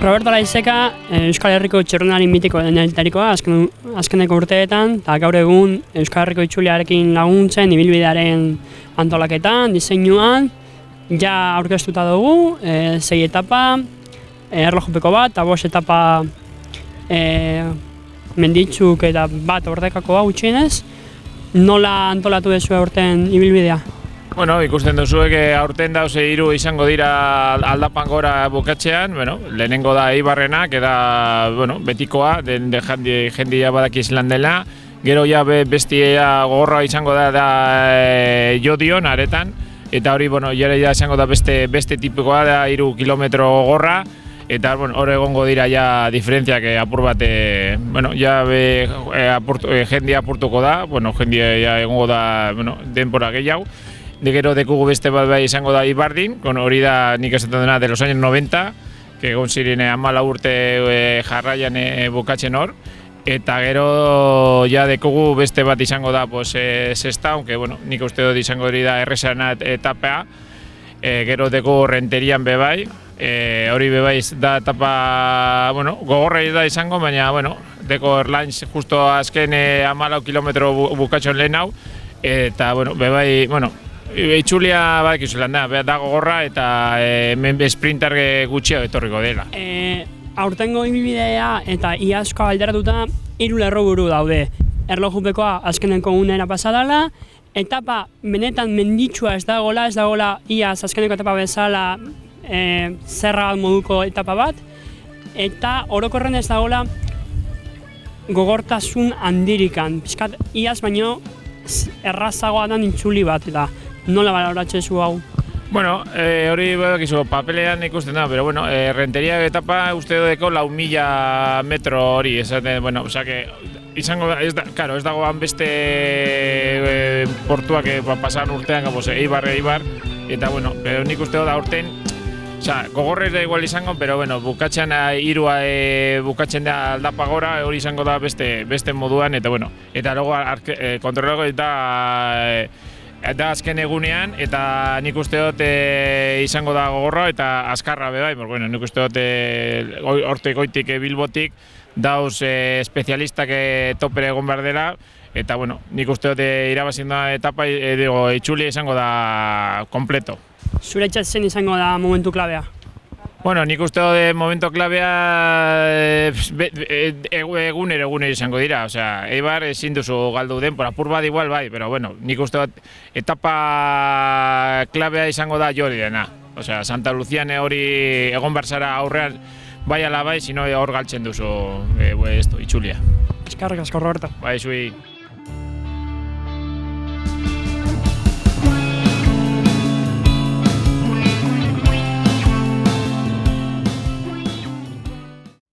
Roberto Laizeka, Euskal Herriko txirrindulari mitiko denetarikoa azkeneko urteetan, eta gaur egun Euskal Herriko itzuliarekin laguntzen, ibilbidearen antolaketan, diseinuan, ja aurkeztuta dugu, 6 etapa, erlojupeko bat, eta 5 etapa menditzuk eta bat ordekakoa gutxienez. Nola antolatu duzu aurten ibilbidea? Bueno, ikusten duzuek aurten dauz 3 izango dira aldapan gora bukatzean, lehenengo da Eibarrenak eta betikoa, jendia badaki zelan dela. Gero ja bestia gogorra izango da Jodion, aretan, eta hori ja izango da beste tipikoa da 3 kilometro gogorra. Eta hor egongo dira ja diferentziak apur bat, jendia apurtuko da, jendia ja egongo da denbora gehiago. Gero dekugu beste bat bai izango da Ibardin, hori da nik esaten dena de los años 90, que egon ziren 14 urte jarraian bukatzen hor. Eta gero ja dekugu beste bat izango da Sesta, aunque nik uste dut izango hori da errezana etapea. Gero dekugu Renterian bebai, hori bebai da etapa, gogorra da izango, baina deko Erlains justo azken 14 kilometro bukatzen lehen hau. Eta bebai, itzulia badakizulan da gogorra eta sprinter gutxiago etorriko dela. Aurtengo ibilbidea eta iazko alderatuta 3 lerroburu daude. Erlojupekoa azkeneko unera pasadala, etapa benetan menditsua ez dagoela iaz azkeneko etapa bezala zerra moduko etapa bat, eta orokorren ez dagoela gogortasun handirikan. Piskat iaz baino errazagoa da itzuli bat, eta nola baloratzen zu hau? Hori badakizu papelean ikusten da, pero Renteria etapa uste dudeko 4.000 metro hori, izango da, ez dagoan beste portuak pasan urtean, Eibar, eta nik uste da urten, gogorrez da igual izango, pero bukatzen bukatzen da aldapa gora, hori izango da beste moduan, eta logo kontrolago eta azken egunean, eta nik uste dut izango da gogorra eta azkarra bebai, nik uste dut hortik goitik Bilbotik dauz espezialistak topere egon behar dela, eta nik uste dut irabazien da etapa, itxulia izango da kompleto. Zure itxatzen izango da momentu klabea? Nik uste dut momento klabea egunero izango dira. Eibar ezin duzu galdu denbora, apur bat igual bai, pero nik uste dut etapa klabea izango da Jodi dena. Santa Lucian hori egon berzara aurrean bai ala bai, sino hor galtzen duzu itxulia. Eskerrik asko, Roberto. Bai, zui.